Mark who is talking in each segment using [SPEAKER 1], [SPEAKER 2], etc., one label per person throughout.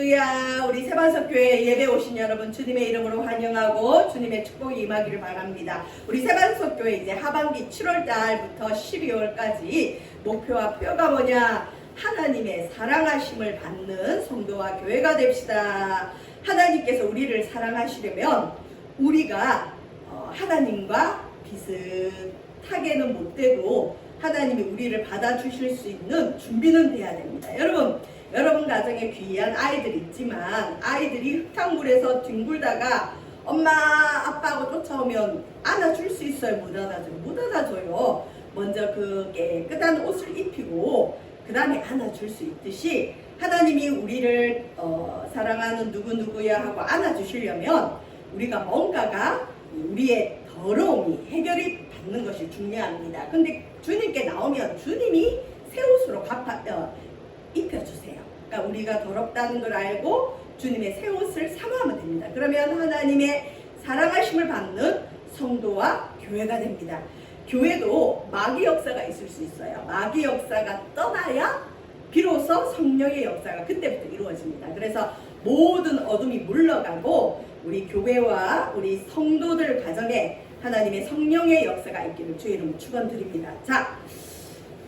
[SPEAKER 1] 할렐루야. 우리 세반석교회 예배 오신 여러분 주님의 이름으로 환영하고 주님의 축복이 임하기를 바랍니다. 우리 세반석교회 이제 하반기 7월 달부터 12월까지 목표와 표가 뭐냐? 하나님의 사랑하심을 받는 성도와 교회가 됩시다. 하나님께서 우리를 사랑하시려면 우리가 하나님과 비슷하게는 못 돼도 하나님이 우리를 받아주실 수 있는 준비는 돼야 됩니다. 여러분 가정에 귀한 아이들이 있지만 아이들이 흙탕물에서 뒹굴다가 엄마 아빠하고 쫓아오면 안아줄 수 있어요? 못 안아줘요? 못 안아줘요. 먼저 그 깨끗한 옷을 입히고 그 다음에 안아줄 수 있듯이 하나님이 우리를 사랑하는 누구누구야 하고 안아주시려면 우리가 뭔가가 우리의 더러움이 해결이 받는 것이 중요합니다. 근데 주님께 나오면 주님이 새 옷으로 입혀주세요. 그러니까 우리가 더럽다는 걸 알고 주님의 새 옷을 사모하면 됩니다. 그러면 하나님의 사랑하심을 받는 성도와 교회가 됩니다. 교회도 마귀 역사가 있을 수 있어요. 마귀 역사가 떠나야 비로소 성령의 역사가 그때부터 이루어집니다. 그래서 모든 어둠이 물러가고 우리 교회와 우리 성도들 가정에 하나님의 성령의 역사가 있기를 주의 이름으로 축원드립니다. 자,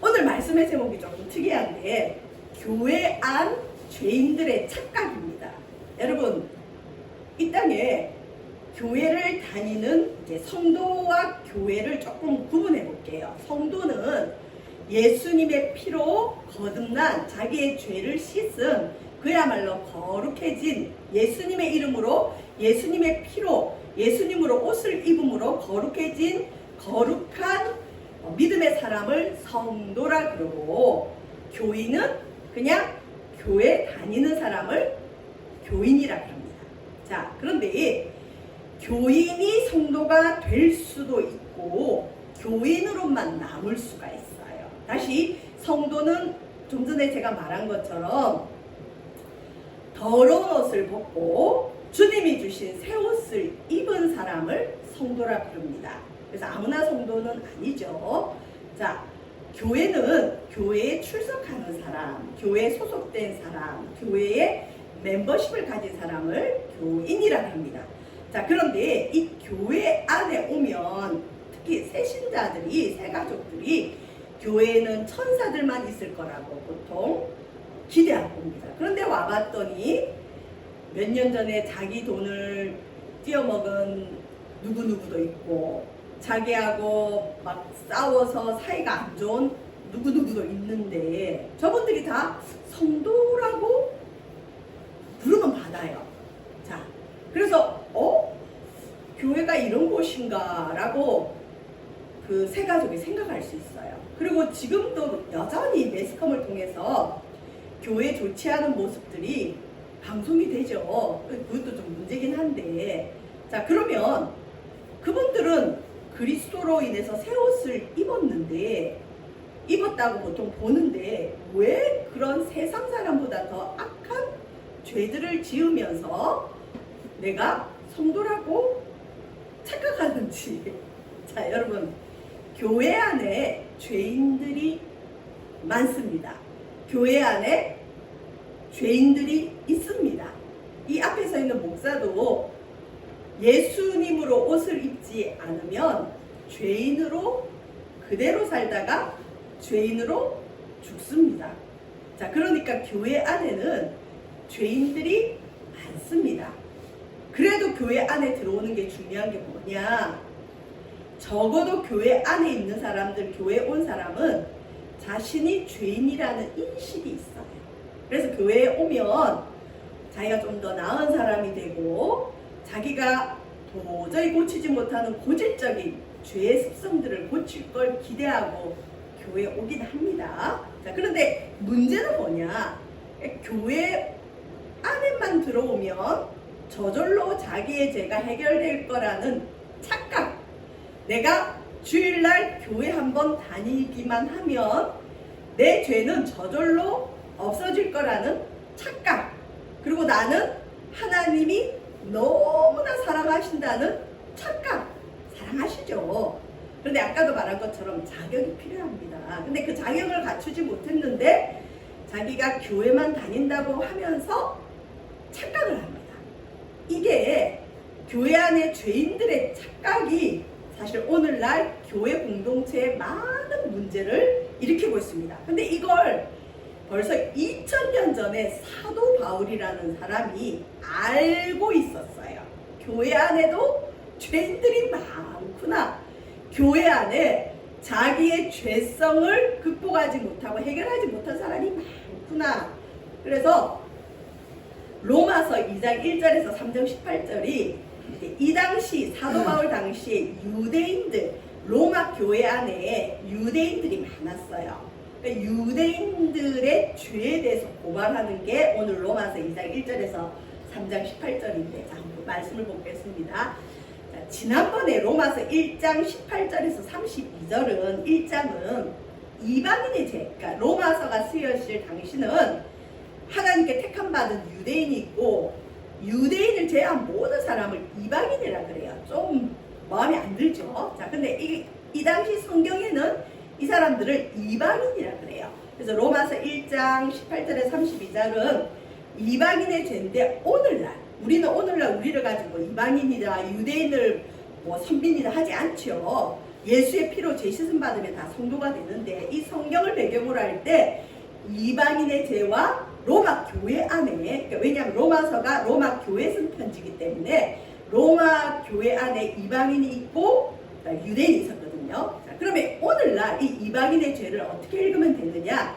[SPEAKER 1] 오늘 말씀의 제목이 조금 특이한데 교회 안 죄인들의 착각입니다. 여러분, 이 땅에 교회를 다니는 이제 성도와 교회를 조금 구분해 볼게요. 성도는 예수님의 피로 거듭난 자기의 죄를 씻은 그야말로 거룩해진 예수님의 이름으로 예수님의 피로 예수님으로 옷을 입음으로 거룩해진 거룩한 믿음의 사람을 성도라 그러고 교인은 그냥 교회 다니는 사람을 교인이라 그럽니다. 자, 그런데 교인이 성도가 될 수도 있고 교인으로만 남을 수가 있어요. 다시 성도는 좀 전에 제가 말한 것처럼 더러운 옷을 벗고 주님이 주신 새 옷을 입은 사람을 성도라 부릅니다. 그래서 아무나 성도는 아니죠. 자, 교회는 교회에 출석하는 사람, 교회에 소속된 사람, 교회에 멤버십을 가진 사람을 교인이라 합니다. 자, 그런데 이 교회 안에 오면 특히 새신자들이, 새가족들이 교회에는 천사들만 있을 거라고 보통 기대하고 옵니다. 그런데 와봤더니 몇 년 전에 자기 돈을 띄어먹은 누구누구도 있고 자기하고 막 싸워서 사이가 안 좋은 누구누구도 있는데 저분들이 다 성도라고 부르면 받아요. 자, 그래서 교회가 이런 곳인가 라고 그 새가족이 생각할 수 있어요. 그리고 지금도 여전히 매스컴을 통해서 교회 좋지 않은 모습들이 방송이 되죠. 그것도 좀 문제긴 한데, 자, 그러면 그분들은 그리스도로 인해서 새 옷을 입었다고 보통 보는데 왜 그런 세상 사람보다 더 악한 죄들을 지으면서 내가 성도라고 착각하는지. 자, 여러분, 교회 안에 죄인들이 많습니다. 교회 안에 죄인들이 있습니다. 이 앞에 서 있는 목사도 예수님으로 옷을 입지 않으면 죄인으로 그대로 살다가 죄인으로 죽습니다. 자, 그러니까 교회 안에는 죄인들이 많습니다. 그래도 교회 안에 들어오는 게 중요한 게 뭐냐? 적어도 교회 안에 있는 사람들, 교회 온 사람은 자신이 죄인이라는 인식이 있어요. 그래서 교회에 오면 자기가 좀 더 나은 사람이 되고 자기가 도저히 고치지 못하는 고질적인 죄의 습성들을 고칠 걸 기대하고 교회에 오긴 합니다. 자, 그런데 문제는 뭐냐? 교회 안에만 들어오면 저절로 자기의 죄가 해결될 거라는 착각. 내가 주일날 교회 한번 다니기만 하면 내 죄는 저절로 없어질 거라는 착각. 그리고 나는 하나님이 너무나 사랑하신다는 착각. 사랑하시죠. 그런데 아까도 말한 것처럼 자격이 필요합니다. 근데 그 자격을 갖추지 못했는데 자기가 교회만 다닌다고 하면서 교회 안에 죄인들의 착각이 사실 오늘날 교회 공동체에 많은 문제를 일으키고 있습니다. 근데 이걸 벌써 2000년 전에 사도 바울이라는 사람이 알고 있었어요. 교회 안에도 죄인들이 많구나. 교회 안에 자기의 죄성을 극복하지 못하고 해결하지 못한 사람이 많구나. 그래서 로마서 2장 1절에서 3장 18절이 이 당시 사도 바울 당시에 유대인들, 로마 교회 안에 유대인들이 많았어요. 그러니까 유대인들의 죄에 대해서 고발하는 게 오늘 로마서 2장 1절에서 3장 18절인데, 자, 한번 말씀을 보겠습니다. 자, 지난번에 로마서 1장 18절에서 32절은 1장은 이방인의 죄, 그러니까 로마서가 쓰여질 당시는 하나님께 택함받은 유대인이 있고 유대인을 제외한 모든 사람을 이방인이라 그래요. 좀 마음에 안 들죠? 자, 근데 이 당시 성경에는 이 사람들을 이방인이라 그래요. 그래서 로마서 1장 18절에 32절은 이방인의 죄인데 우리는 오늘날 우리를 가지고 이방인이다, 유대인을 뭐 선민이다 하지 않죠. 예수의 피로 죄시씀 받으면 다 성도가 되는데 이 성경을 배경으로 할 때 이방인의 죄와 로마 교회 안에, 그러니까 왜냐하면 로마서가 로마 교회 쓴 편지이기 때문에 로마 교회 안에 이방인이 있고 유대인이 있었거든요. 자, 그러면 오늘날 이 이방인의 죄를 어떻게 읽으면 되느냐?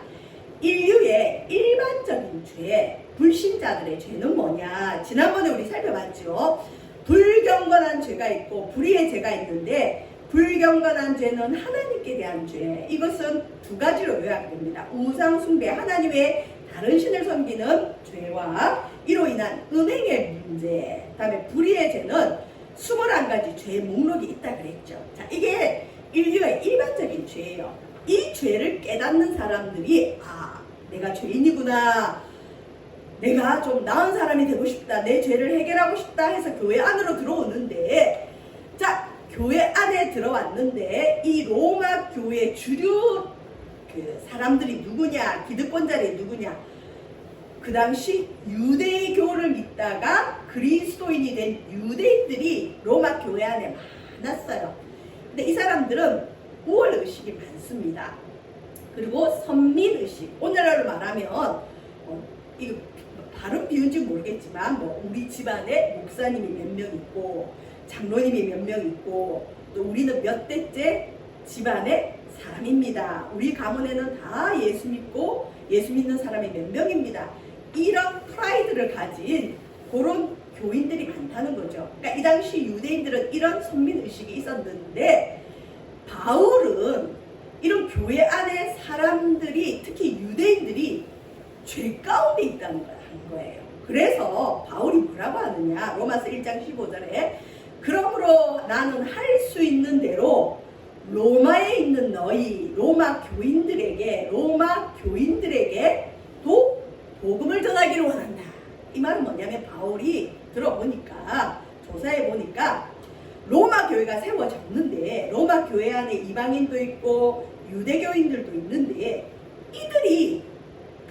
[SPEAKER 1] 인류의 일반적인 죄, 불신자들의 죄는 뭐냐? 지난번에 우리 살펴봤죠. 불경건한 죄가 있고 불의의 죄가 있는데 불경건한 죄는 하나님께 대한 죄. 이것은 두 가지로 요약됩니다. 우상 숭배, 하나님 외에 다른 신을 섬기는 죄와 이로 인한 음행의 문제. 그다음에 불의의 죄는 21가지 죄의 목록이 있다 그랬죠. 자, 이게 인류의 일반적인 죄예요. 이 죄를 깨닫는 사람들이 내가 죄인이구나. 내가 좀 나은 사람이 되고 싶다. 내 죄를 해결하고 싶다 해서 교회 안으로 들어오는데, 자, 교회 안에 들어왔는데 이 로마 교회 주류 사람들이 누구냐? 기득권자들이 누구냐? 그 당시 유대교를 믿다가 그리스도인이 된 유대인들이 로마 교회 안에 많았어요. 근데 이 사람들은 우월의식이 많습니다. 그리고 선민의식, 오늘날로 말하면 이거 발음 비운지 모르겠지만 우리 집안에 목사님이 몇 명 있고 장로님이 몇 명 있고 또 우리는 몇 대째 집안의 사람입니다. 우리 가문에는 다 예수 믿고 예수 믿는 사람이 몇 명입니다. 이런 프라이드를 가진 그런 교인들이 많다는 거죠. 그러니까 이 당시 유대인들은 이런 선민의식이 있었는데 바울은 이런 교회 안에 사람들이, 특히 유대인들이 죄 가운데 있다는 거예요. 그래서 바울이 뭐라고 하느냐? 로마서 1장 15절에 그러므로 나는 할 수 있는 대로 로마에 있는 너희 로마 교인들에게 또 복음을 전하기를 원한다. 이 말은 뭐냐면 바울이 들어보니까, 조사해보니까 로마 교회가 세워졌는데 로마 교회 안에 이방인도 있고 유대교인들도 있는데 이들이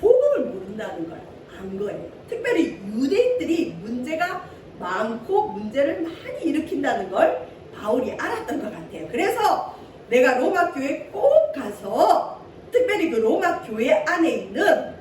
[SPEAKER 1] 복음을 모른다는 걸 안 거예요. 특별히 유대인들이 문제가 많고 문제를 많이 일으킨다는 걸 바울이 알았던 것 같아요. 그래서 내가 로마 교회에 꼭 가서 특별히 그 로마 교회 안에 있는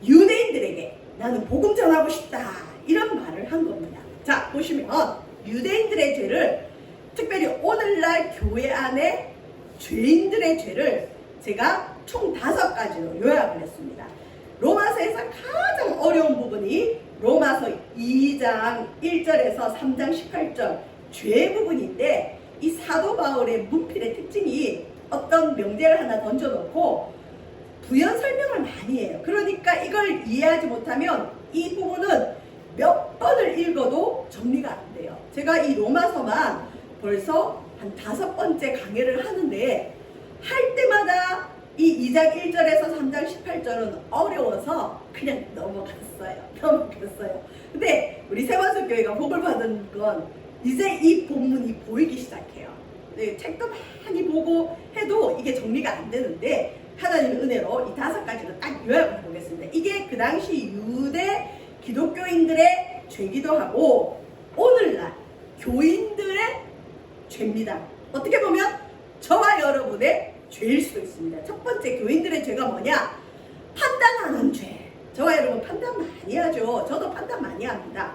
[SPEAKER 1] 유대인들에게 나는 복음 전하고 싶다, 이런 말을 한 겁니다. 자, 보시면 유대인들의 죄를, 특별히 오늘날 교회 안에 죄인들의 죄를 제가 총 5가지로 요약을 했습니다. 로마서에서 가장 어려운 부분이 로마서 2장 1절에서 3장 18절 죄 부분인데, 이 사도 바울의 문필의 특징이 어떤 명제를 하나 던져놓고 부연 설명을 많이 해요. 그러니까 이걸 이해하지 못하면 이 부분은 몇 번을 읽어도 정리가 안 돼요. 제가 이 로마서만 벌써 한 5번째 강의를 하는데 할 때마다 이 2장 1절에서 3장 18절은 어려워서 그냥 넘어갔어요. 근데 우리 세원수 교회가 복을 받은 건 이제 이 본문이 보이기 시작해요. 네, 책도 많이 보고 해도 이게 정리가 안 되는데 하나님의 은혜로 이 5가지를 딱 요약을 해보겠습니다. 이게 그 당시 유대 기독교인들의 죄기도 하고 오늘 교인들의 죄입니다. 어떻게 보면 저와 여러분의 죄일 수도 있습니다. 첫 번째 교인들의 죄가 뭐냐? 판단하는 죄. 저와 여러분 판단 많이 하죠. 저도 판단 많이 합니다.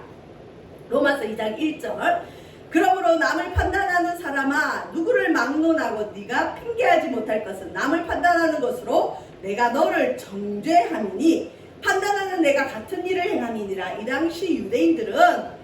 [SPEAKER 1] 로마서 2장 1절. 그러므로 남을 판단하는 사람아, 누구를 막론하고 네가 핑계하지 못할 것은 남을 판단하는 것으로 내가 너를 정죄하니 판단하는 내가 같은 일을 행함이니라. 이 당시 유대인들은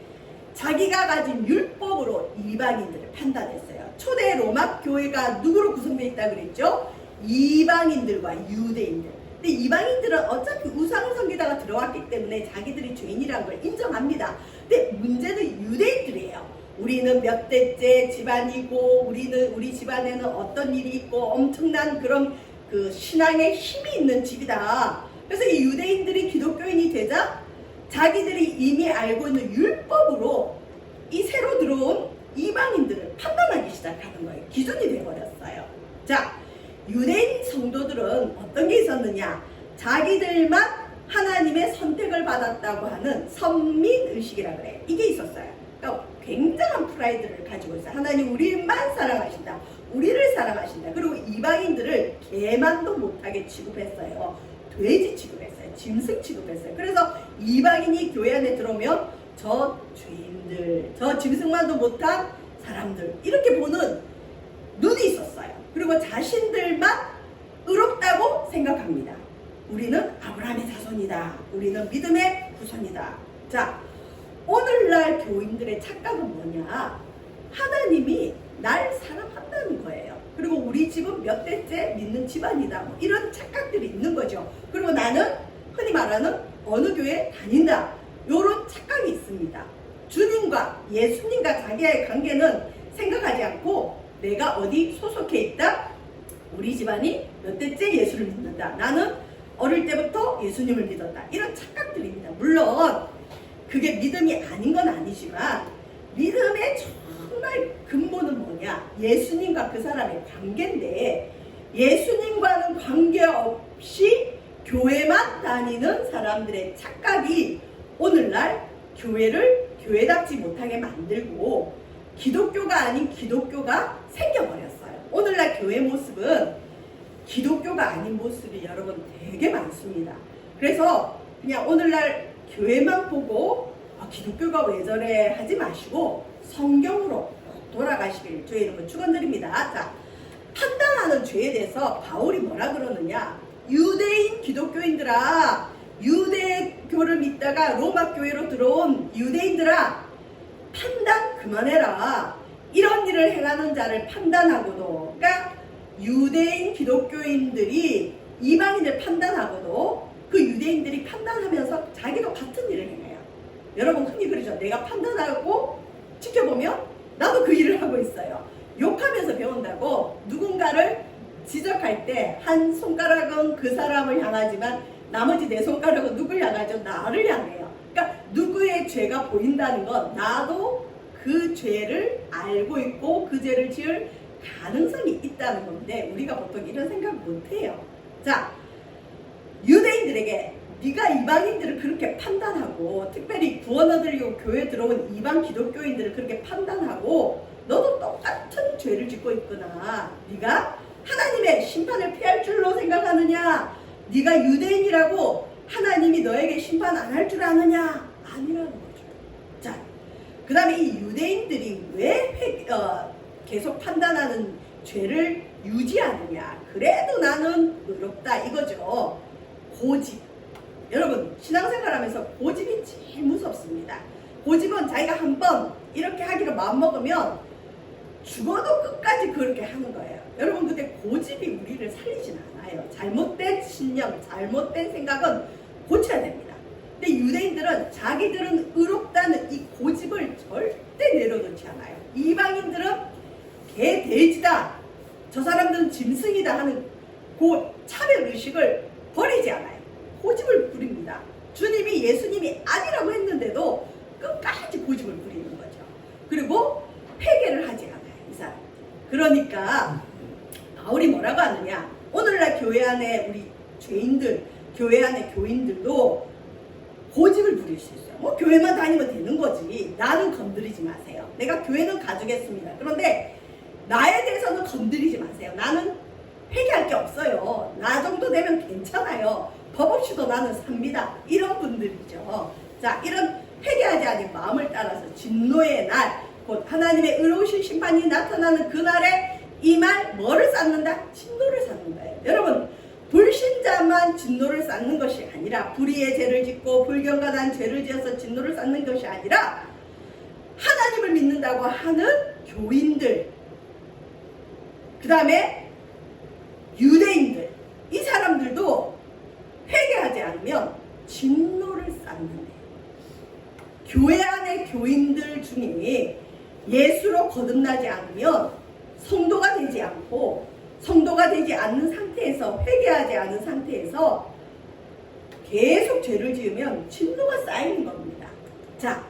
[SPEAKER 1] 자기가 가진 율법으로 이방인들을 판단했어요. 초대 로마 교회가 누구로 구성되어 있다 그랬죠? 이방인들과 유대인들. 근데 이방인들은 어차피 우상을 섬기다가 들어왔기 때문에 자기들이 죄인이라는 걸 인정합니다. 근데 문제는 유대인들이에요. 우리는 몇 대째 집안이고, 우리 집안에는 어떤 일이 있고, 엄청난 그런 그 신앙의 힘이 있는 집이다. 그래서 이 유대인들이 기독교인이 되자 자기들이 이미 알고 있는 율법으로 이 새로 들어온 이방인들을 판단하기 시작하는 거예요. 기준이 되어버렸어요. 자, 유대인 성도들은 어떤 게 있었느냐? 자기들만 하나님의 선택을 받았다고 하는 선민의식이라 그래요. 이게 있었어요. 그러니까 굉장한 프라이드를 가지고 있어요. 하나님 우리만 사랑하신다. 우리를 사랑하신다. 그리고 이방인들을 개만도 못하게 취급했어요. 돼지 취급했어요. 짐승 취급했어요. 그래서 이방인이 교회 안에 들어오면 저 죄인들, 저 짐승만도 못한 사람들, 이렇게 보는 눈이 있었어요. 그리고 자신들만 의롭다고 생각합니다. 우리는 아브라함의 자손이다. 우리는 믿음의 후손이다. 자, 오늘날 교인들의 착각은 뭐냐? 하나님이 날 사랑한다는 거예요. 그리고 우리 집은 몇 대째 믿는 집안이다. 뭐 이런 착각들이 있는 거죠. 그리고 나는 흔히 말하는 어느 교회에 다닌다. 이런 착각이 있습니다. 주님과 예수님과 자기의 관계는 생각하지 않고 내가 어디 소속해 있다? 우리 집안이 몇 대째 예수를 믿는다. 나는 어릴 때부터 예수님을 믿었다. 이런 착각들입니다. 물론 그게 믿음이 아닌 건 아니지만 믿음의 정말 근본은 뭐냐? 예수님과 그 사람의 관계인데 예수님과는 관계없이 교회만 다니는 사람들의 착각이 오늘날 교회를 교회답지 못하게 만들고 기독교가 아닌 기독교가 생겨버렸어요. 오늘날 교회 모습은 기독교가 아닌 모습이 여러분 되게 많습니다. 그래서 그냥 오늘날 교회만 보고 기독교가 왜 저래 하지 마시고 성경으로 돌아가시길 주의 이름으로 축원드립니다. 자, 판단하는 죄에 대해서 바울이 뭐라 그러느냐? 유대인 기독교인들아, 유대교를 믿다가 로마 교회로 들어온 유대인들아, 판단 그만해라. 이런 일을 행하는 자를 판단하고도, 그러니까 유대인 기독교인들이 이방인을 판단하고도 그 유대인들이 판단하면서 자기도 같은 일을 행해요. 여러분 흔히 그러죠. 내가 판단하고 지켜보면 나도 그 일을 하고 있어요. 욕하면서 배운다고 누군가를 지적할 때 한 손가락은 그 사람을 향하지만 나머지 네 손가락은 누굴 향하죠? 나를 향해요. 그러니까 누구의 죄가 보인다는 건 나도 그 죄를 알고 있고 그 죄를 지을 가능성이 있다는 건데 우리가 보통 이런 생각 못해요. 자, 유대인들에게 네가 이방인들을 그렇게 판단하고 특별히 구원 얻으려고 교회에 들어온 이방 기독교인들을 그렇게 판단하고 너도 똑같은 죄를 짓고 있구나. 네가 하나님의 심판을 피할 줄로 생각하느냐? 네가 유대인이라고 하나님이 너에게 심판 안 할 줄 아느냐? 아니라는 거죠. 자, 그 다음에 이 유대인들이 왜 계속 판단하는 죄를 유지하느냐? 그래도 나는 의롭다 이거죠. 고집. 여러분 신앙생활하면서 고집이 제일 무섭습니다. 고집은 자기가 한번 이렇게 하기로 마음먹으면 죽어도 끝까지 그렇게 하는 거예요. 여러분 근데 고집이 우리를 살리진 않아요. 잘못된 신념, 잘못된 생각은 고쳐야 됩니다. 근데 유대인들은 자기들은 의롭다는 이 고집을 절대 내려놓지 않아요. 이방인들은 개 돼지다, 저 사람들은 짐승이다 하는 그 차별의식을 버리지 않아요. 고집을 부립니다. 주님이 예수님이 아니라고 했는데도 끝까지 고집을 부리는 거죠. 그리고 회개를 하지 않아요. 이 사람. 그러니까 바울이 뭐라고 하느냐? 오늘날 교회 안에 우리 죄인들, 교회 안에 교인들도 고집을 부릴 수 있어요. 뭐 교회만 다니면 되는 거지. 나는 건드리지 마세요. 내가 교회는 가주겠습니다. 그런데 나에 대해서는 건드리지 마세요. 나는 회개할 게 없어요. 나 정도 되면 괜찮아요. 법 없이도 나는 삽니다. 이런 분들이죠. 자, 이런 회개하지 않은 마음을 따라서 진노의 날, 곧 하나님의 의로우신 심판이 나타나는 그날에 이 말 뭐를 쌓는다? 진노를 쌓는 거예요. 여러분, 불신자만 진노를 쌓는 것이 아니라 불의의 죄를 짓고 불경건한 죄를 지어서 진노를 쌓는 것이 아니라 하나님을 믿는다고 하는 교인들, 그 다음에 유대인들, 이 사람들도 회개하지 않으면 진노를 쌓는 거예요. 교회 안의 교인들 중에 예수로 거듭나지 않으면 성도가 되지 않고, 성도가 되지 않는 상태에서, 회개하지 않은 상태에서 계속 죄를 지으면 진노가 쌓이는 겁니다. 자,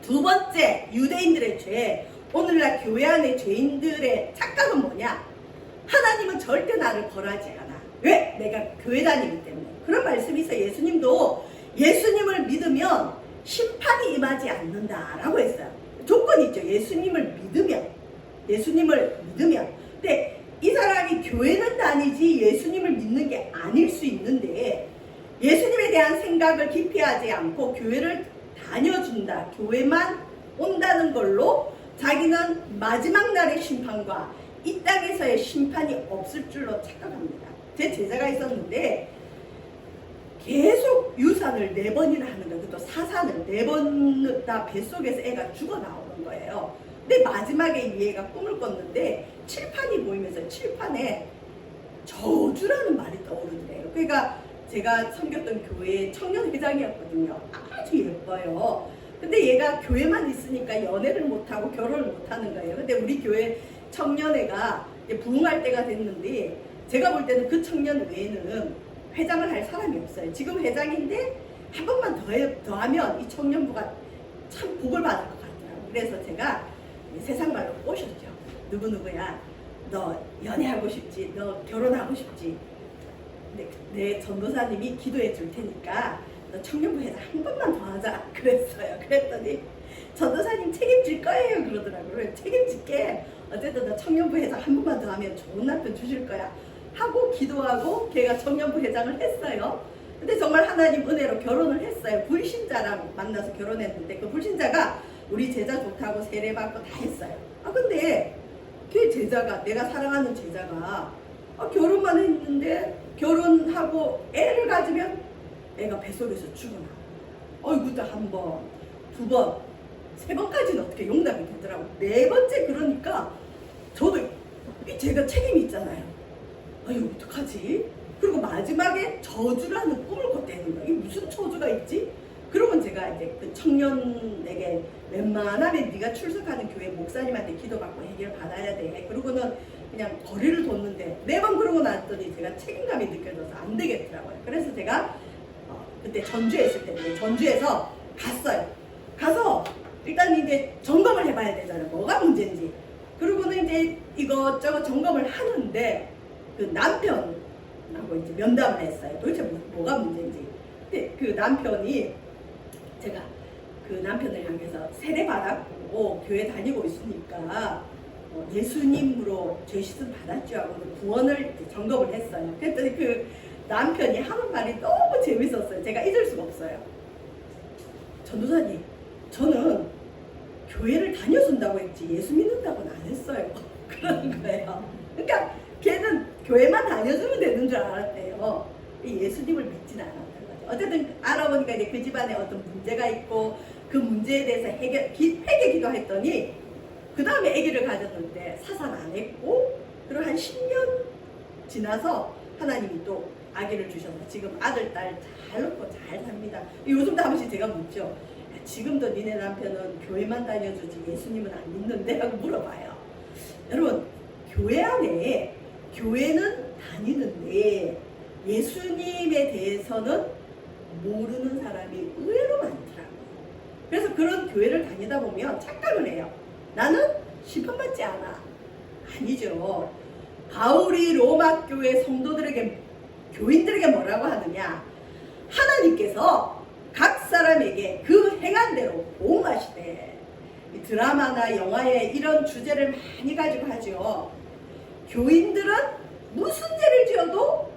[SPEAKER 1] 두 번째 유대인들의 죄, 오늘날 교회 안의 죄인들의 착각은 뭐냐? 하나님은 절대 나를 벌하지 않아. 왜? 내가 교회 다니기 때문에. 그런 말씀이 있어요. 예수님도 예수님을 믿으면 심판이 임하지 않는다라고 했어요. 조건이 있죠. 예수님을 믿으면. 근데 이 사람이 교회는 다니지 예수님을 믿는 게 아닐 수 있는데, 예수님에 대한 생각을 깊이 하지 않고 교회를 다녀준다, 교회만 온다는 걸로 자기는 마지막 날의 심판과 이 땅에서의 심판이 없을 줄로 착각합니다. 제 제자가 있었는데 계속 유산을 4번이나 하는 거예요. 또 사산을 4번 다 뱃속에서 애가 죽어 나오는 거예요. 근데 마지막에 이 애가 꿈을 꿨는데 칠판이 보이면서 칠판에 저주라는 말이 떠오르더래요. 그러니까 제가 섬겼던 교회의 청년회장이었거든요. 아주 예뻐요. 근데 얘가 교회만 있으니까 연애를 못하고 결혼을 못하는 거예요. 근데 우리 교회 청년회가 부흥할 때가 됐는데 제가 볼 때는 그 청년 외에는 회장을 할 사람이 없어요. 지금 회장인데 한 번만 더 하면 이 청년부가 참 복을 받을 것 같더라고요. 그래서 제가 세상 말로 꼬셨죠. 누구누구야, 너 연애하고 싶지? 너 결혼하고 싶지? 내 전도사님이 기도해 줄 테니까 너 청년부 회장 한 번만 더 하자 그랬어요. 그랬더니 전도사님 책임질 거예요 그러더라고요. 책임질게. 어쨌든 너 청년부 회장 한 번만 더 하면 좋은 남편 주실 거야 하고 기도하고 걔가 청년부 회장을 했어요. 근데 정말 하나님 은혜로 결혼을 했어요. 불신자랑 만나서 결혼했는데 그 불신자가 우리 제자 좋다고 세례받고 다 했어요. 근데 걔 제자가, 내가 사랑하는 제자가 결혼만 했는데 결혼하고 애를 가지면 애가 뱃속에서 죽어나. 어이구다, 한 번, 두 번, 세 번까지는 어떻게 용납이 되더라고. 네 번째 그러니까 저도 제가 책임이 있잖아요. 아유 어떡하지? 그리고 마지막에 저주라는 꿈을 꿨다는 거야. 이게 무슨 저주가 있지? 그러면 제가 이제 그 청년에게 웬만하면 네가 출석하는 교회 목사님한테 기도받고 해결 받아야 돼. 그러고는 그냥 거리를 뒀는데 매번 그러고 났더니 제가 책임감이 느껴져서 안 되겠더라고요. 그래서 제가 그때 전주에 있을 때 전주에서 갔어요. 가서 일단 이제 점검을 해봐야 되잖아요. 뭐가 문제인지. 그러고는 이제 이것저것 점검을 하는데 그 남편하고 이제 면담을 했어요. 도대체 뭐가 문제인지. 근데 그 남편이, 제가 그 남편을 향해서 세례받았고 교회 다니고 있으니까 예수님으로 죄 씻음 받았죠 하고 구원을 점검을 했어요. 그랬더니 그 남편이 하는 말이 너무 재밌었어요. 제가 잊을 수가 없어요. 전도사님, 저는 교회를 다녀준다고 했지 예수 믿는다고는 안 했어요. 그러는 거예요. 그러니까 걔는 교회만 다녀주면 되는 줄 알았대요. 예수님을 믿진 않았다는 거죠. 어쨌든 알아보니까 이제 그 집안에 어떤 문제가 있고 그 문제에 대해서 회개 기도했더니 그 다음에 아기를 가졌는데 사산 안 했고, 그리고 한 10년 지나서 하나님이 또 아기를 주셔서 지금 아들, 딸 잘 놓고 잘 삽니다. 요즘도 한 번씩 제가 묻죠. 지금도 니네 남편은 교회만 다녀주지 예수님은 안 믿는데? 하고 물어봐요. 여러분, 교회 안에 교회는 다니는데 예수님에 대해서는 모르는 사람이 의외로 많더라고요. 그래서 그런 교회를 다니다 보면 착각을 해요. 나는 심판받지 않아. 아니죠. 바울이 로마 교회 성도들에게, 교인들에게 뭐라고 하느냐? 하나님께서 각 사람에게 그 행한 대로 보응하시되. 이 드라마나 영화에 이런 주제를 많이 가지고 하죠. 교인들은 무슨 죄를 지어도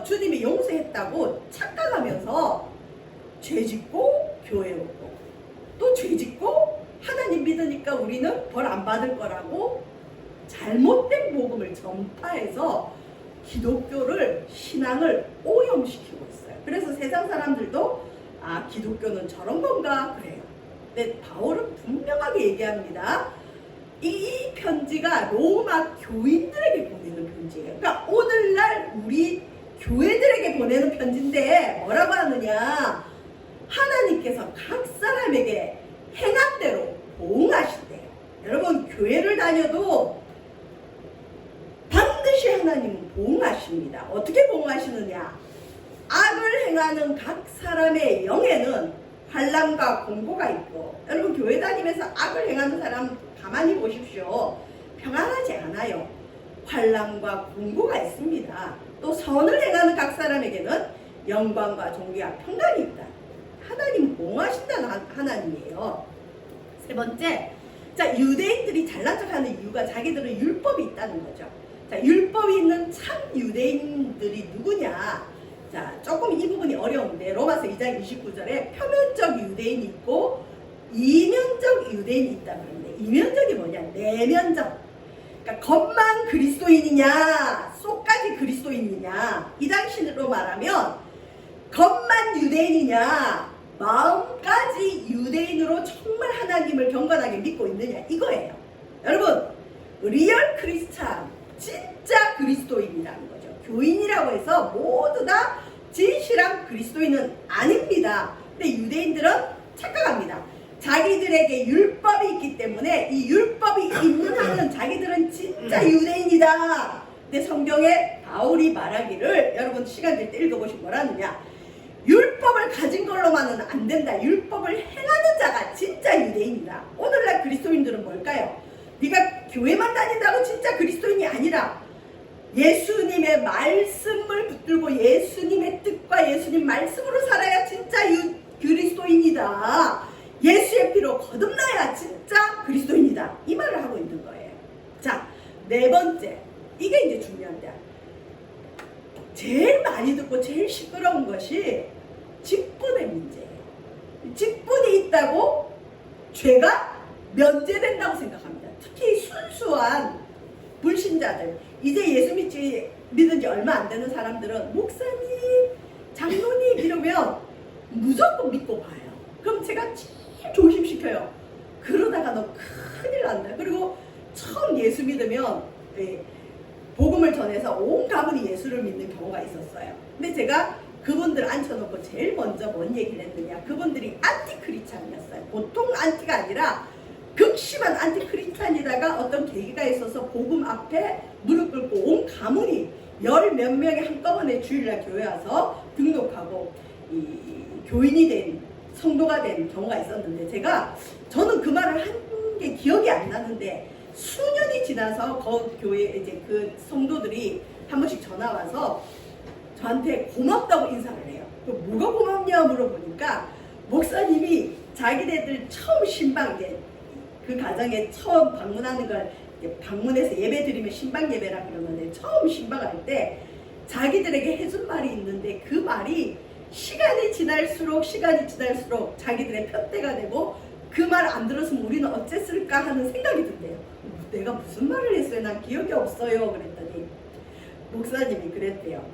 [SPEAKER 1] 주님이 용서했다고 착각하면서 죄짓고 교회 오고, 또 죄짓고 하나님 믿으니까 우리는 벌 안 받을 거라고 잘못된 복음을 전파해서 기독교를, 신앙을 오염시키고 있어요. 그래서 세상 사람들도 기독교는 저런 건가 그래요. 근데 바울은 분명하게 얘기합니다. 이 편지가 로마 교인들에게 보내는 편지예요. 그러니까 오늘날 우리 교회들에게 보내는 편지인데 뭐라고 하느냐, 하나님께서 각 사람에게 행한 대로 보응하신대요. 여러분, 교회를 다녀도 반드시 하나님은 보응하십니다. 어떻게 보응하시느냐, 악을 행하는 각 사람의 영에는 환난과 공고가 있고, 여러분 교회 다니면서 악을 행하는 사람 가만히 보십시오. 평안하지 않아요. 환난과 공고가 있습니다. 또 선을 행하는 각 사람에게는 영광과 존귀와 평강이 있다. 하나님 보응하신다는 하나님이에요. 세 번째, 자, 유대인들이 잘난 척하는 이유가 자기들은 율법이 있다는 거죠. 자, 율법이 있는 참 유대인들이 누구냐? 자, 조금 이 부분이 어려운데 로마서 2장 29절에 표면적 유대인이 있고 이면적 유대인이 있다 그러는데, 이면적이 뭐냐? 내면적. 그러니까 겉만 그리스도인이냐, 속까지 그리스도인이냐. 이 당시로 말하면 겉만 유대인이냐, 마음까지 유대인으로 정말 하나님을 경건하게 믿고 있느냐, 이거예요. 여러분, 리얼 크리스찬, 진짜 그리스도인이라는 거죠. 교인이라고 해서 모두 다 진실한 그리스도인은 아닙니다. 근데 유대인들은 착각합니다. 자기들에게 율법이 있기 때문에 이 율법이 있는 한은 자기들은 진짜 유대인이다. 근데 성경에 바울이 말하기를, 여러분 시간 될 때 읽어보시면 뭐라느냐, 율법을 가진 걸로만은 안 된다. 율법을 행하는 자가 진짜 유대인이다. 오늘날 그리스도인들은 뭘까요? 네가 교회만 다닌다고 진짜 그리스도인이 아니라 예수님의 말씀을 붙들고 예수님의 뜻과 예수님 말씀으로 살아야 진짜 그리스도인이다. 예수의 피로 거듭나야 진짜 그리스도인이다. 이 말을 하고 있는 거예요. 자, 네 번째, 이게 이제 중요한데, 제일 많이 듣고 제일 시끄러운 것이 직분의 문제예요. 직분이 있다고 죄가 면제된다고 생각합니다. 특히 순수한 불신자들, 이제 예수 믿은 지 얼마 안 되는 사람들은 목사님, 장로님 이러면 무조건 믿고 봐요. 그럼 제가 제일 조심시켜요. 그러다가 너 큰일 난다. 그리고 처음 예수 믿으면 복음을 전해서 온 가문이 예수를 믿는 경우가 있었어요. 근데 제가 그분들 앉혀놓고 제일 먼저 뭔 얘기를 했느냐, 그분들이 안티크리스찬이었어요. 보통 안티가 아니라 극심한 안티크리스찬이다가 어떤 계기가 있어서 복음 앞에 무릎 꿇고 온 가문이 열 몇 명이 한꺼번에 주일날 교회 와서 등록하고 이 교인이 된, 성도가 된 경우가 있었는데, 저는 그 말을 한 게 기억이 안 나는데 수년이 지나서 그 교회 이제 그 성도들이 한 번씩 전화 와서 저한테 고맙다고 인사를 해요. 뭐가 고맙냐 물어보니까, 목사님이 자기네들 처음 신방, 이제 그 가정에 처음 방문하는 걸 방문해서 예배 드리면 신방 예배라 그러는데, 처음 신방할 때 자기들에게 해준 말이 있는데, 그 말이 시간이 지날수록 자기들의 편대가 되고, 그 말 안 들었으면 우리는 어쨌을까 하는 생각이 든대요. 내가 무슨 말을 했어요? 난 기억이 없어요. 그랬더니 목사님이 그랬대요.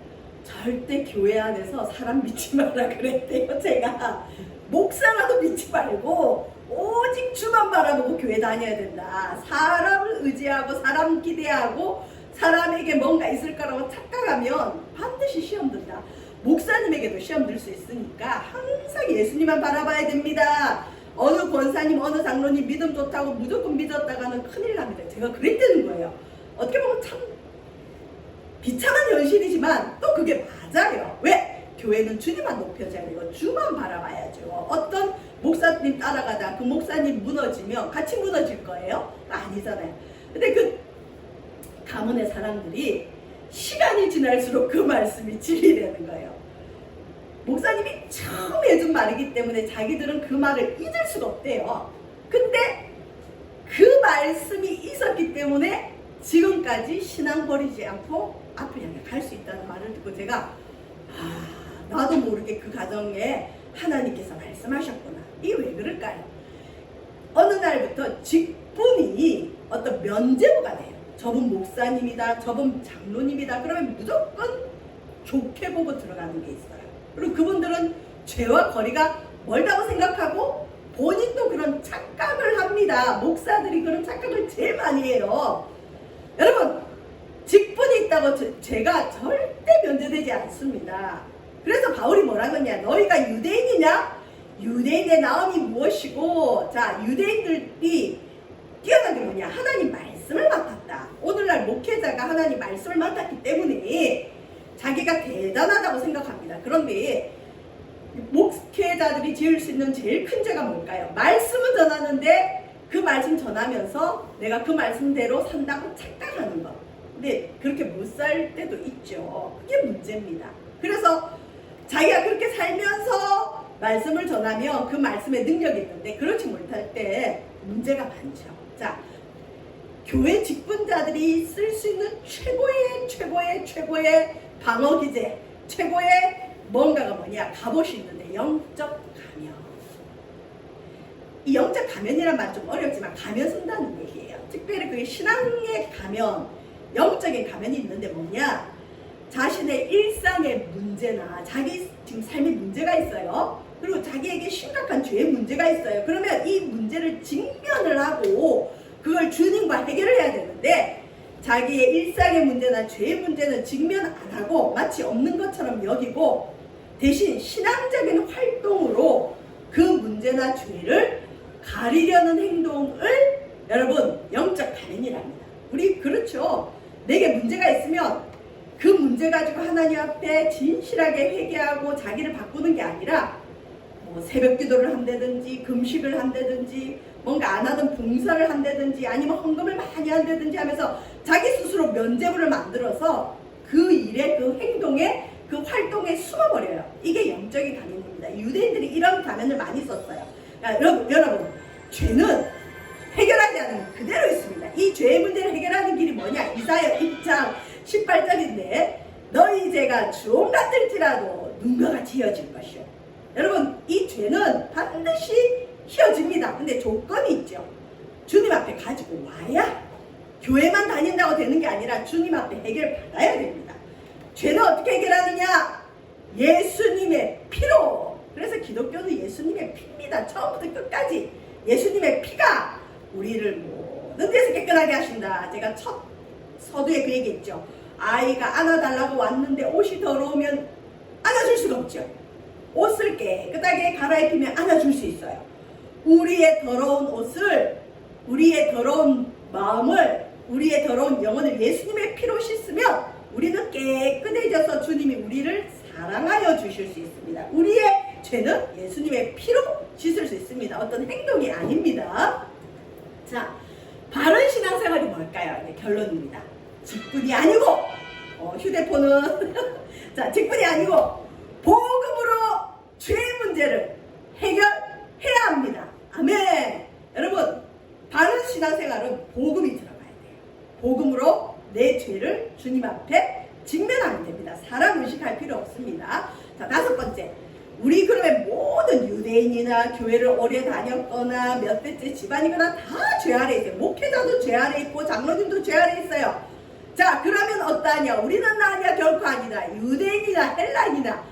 [SPEAKER 1] 절대 교회 안에서 사람 믿지 마라 그랬대요. 제가 목사라도 믿지 말고 오직 주만 바라보고 교회 다녀야 된다. 사람을 의지하고 사람 기대하고 사람에게 뭔가 있을 거라고 착각하면 반드시 시험 든다. 목사님에게도 시험 들 수 있으니까 항상 예수님만 바라봐야 됩니다. 어느 권사님, 어느 장로님 믿음 좋다고 무조건 믿었다가는 큰일 납니다. 제가 그랬다는 거예요. 어떻게 보면 참 비참한 현실이지만 또 그게 맞아요. 왜? 교회는 주님만 높여줘야 되고 주만 바라봐야죠. 어떤 목사님 따라가다 그 목사님 무너지면 같이 무너질 거예요? 아니잖아요. 근데 그 가문의 사람들이 시간이 지날수록 그 말씀이 진리되는 거예요. 목사님이 처음 해준 말이기 때문에 자기들은 그 말을 잊을 수가 없대요. 근데 그 말씀이 있었기 때문에 지금까지 신앙 버리지 않고 앞을 향해 갈 수 있다는 말을 듣고 제가 나도 모르게 그 가정에 하나님께서 말씀하셨구나. 이게 왜 그럴까요? 어느 날부터 직분이 어떤 면제부가 돼요. 저분 목사님이다, 저분 장로님이다. 그러면 무조건 좋게 보고 들어가는 게 있어요. 그리고 그분들은 죄와 거리가 멀다고 생각하고 본인도 그런 착각을 합니다. 목사들이 그런 착각을 제일 많이 해요. 여러분, 직분이 있다고 제가 절대 면제되지 않습니다. 그래서 바울이 뭐라고 했냐? 너희가 유대인이냐? 유대인의 나음이 무엇이고, 자, 유대인들이 뛰어난 게 뭐냐? 하나님 말씀을 맡았다. 오늘날 목회자가 하나님 말씀을 맡았기 때문에 자기가 대단하다고 생각합니다. 그런데 목회자들이 지을 수 있는 제일 큰 죄가 뭘까요? 말씀은 전하는데 그 말씀 전하면서 내가 그 말씀대로 산다고 착각하는 것. 근데 그렇게 못 살 때도 있죠. 그게 문제입니다. 그래서 자기가 그렇게 살면서 말씀을 전하면 그 말씀에 능력이 있는데 그렇지 못할 때 문제가 많죠. 자, 교회 직분자들이 쓸 수 있는 최고의 방어 기제, 최고의 뭔가가 뭐냐? 갑옷이 있는데 영적 가면. 이 영적 가면이란 말 좀 어렵지만 가면 쓴다는 얘기예요. 특별히 그게 신앙의 가면, 영적인 가면이 있는데 뭐냐? 자신의 일상의 문제나 자기 지금 삶에 문제가 있어요. 그리고 자기에게 심각한 죄의 문제가 있어요. 그러면 이 문제를 직면을 하고 그걸 주님과 해결을 해야 되는데 자기의 일상의 문제나 죄의 문제는 직면 안 하고 마치 없는 것처럼 여기고 대신 신앙적인 활동으로 그 문제나 죄를 가리려는 행동을 여러분 영적 가면이랍니다. 우리 그렇죠. 내게 문제가 있으면 그 문제 가지고 하나님 앞에 진실하게 회개하고 자기를 바꾸는 게 아니라 뭐 새벽 기도를 한다든지 금식을 한다든지 뭔가 안 하던 봉사를 한다든지 아니면 헌금을 많이 한다든지 하면서 자기 스스로 면죄부를 만들어서 그 일에 그 행동에 그 활동에 숨어버려요. 이게 영적인 가면입니다. 유대인들이 이런 가면을 많이 썼어요. 여러분 죄는 해결하지 않으면 그대로 있습니다. 이 죄의 문제를 해결하는 길이 뭐냐? 이사야 1장 18절인데 너희 죄가 주홍 같을지라도 눈과 같이 헤어질 것이요. 여러분 이 죄는 반드시 헤어집니다. 근데 조건이 있죠. 주님 앞에 가지고 와야 교회만 다닌다고 되는 게 아니라 주님 앞에 해결받아야 됩니다. 죄는 어떻게 해결하느냐? 예수님의 피로. 그래서 기독교는 예수님의 피입니다. 처음부터 끝까지 예수님의 피가 우리를 모든 데서 깨끗하게 하신다. 제가 첫 서두에 그 얘기했죠. 아이가 안아달라고 왔는데 옷이 더러우면 안아줄 수가 없죠. 옷을 깨끗하게 갈아입히면 안아줄 수 있어요. 우리의 더러운 옷을, 우리의 더러운 마음을, 우리의 더러운 영혼을 예수님의 피로 씻으면 우리는 깨끗해져서 주님이 우리를 사랑하여 주실 수 있습니다. 우리의 죄는 예수님의 피로 씻을 수 있습니다. 어떤 행동이 아닙니다. 자, 바른 신앙생활이 뭘까요? 네, 결론입니다. 직분이 아니고 휴대폰은 자, 직분이 아니고 복음으로 죄의 문제를 해결해야 합니다. 아멘. 여러분 바른 신앙생활은 복음이 들어가야 돼요. 복음으로 내 죄를 주님 앞에 직면하면 됩니다. 사람 의식할 필요 없습니다. 자, 5번째, 우리 그러면 모든 유대인이나 교회를 오래 다녔거나 몇 대째 집안이거나 다 죄 아래 있어요. 목회자도 죄 아래 있고 장로님도 죄 아래 있어요. 자, 그러면 어떠하냐? 우리는 아니야? 결코 아니다. 유대인이나 헬라인이나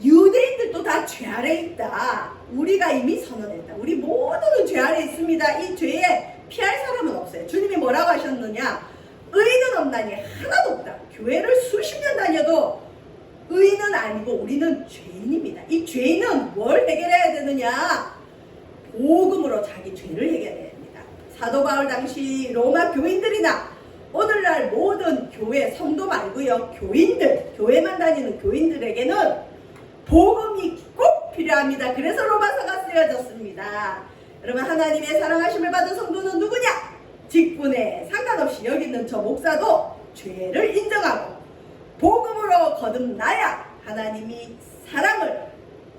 [SPEAKER 1] 유대인들도 다 죄 아래 있다. 우리가 이미 선언했다. 우리 모두는 죄 아래 있습니다. 이 죄에 피할 사람은 없어요. 주님이 뭐라고 하셨느냐? 의인은 없나니 하나도 없다. 교회를 수십 년 다녀도 의인은 아니고 우리는 죄인입니다. 이 죄인은 뭘 해결해야 되느냐? 복음으로 자기 죄를 해결해야 됩니다. 사도 바울 당시 로마 교인들이나 오늘날 모든 교회, 성도 말고요, 교인들, 교회만 다니는 교인들에게는 복음이 꼭 필요합니다. 그래서 로마서가 쓰여졌습니다. 여러분, 하나님의 사랑하심을 받은 성도는 누구냐? 직분에 상관없이 여기 있는 저 목사도 죄를 인정하고 복음으로 거듭나야 하나님이 사랑을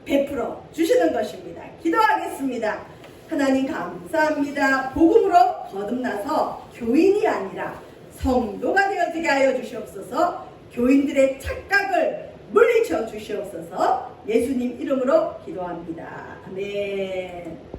[SPEAKER 1] 베풀어 주시는 것입니다. 기도하겠습니다. 하나님 감사합니다. 복음으로 거듭나서 교인이 아니라 성도가 되어지게 하여 주시옵소서. 교인들의 착각을 물리쳐 주시옵소서. 예수님 이름으로 기도합니다. 아멘.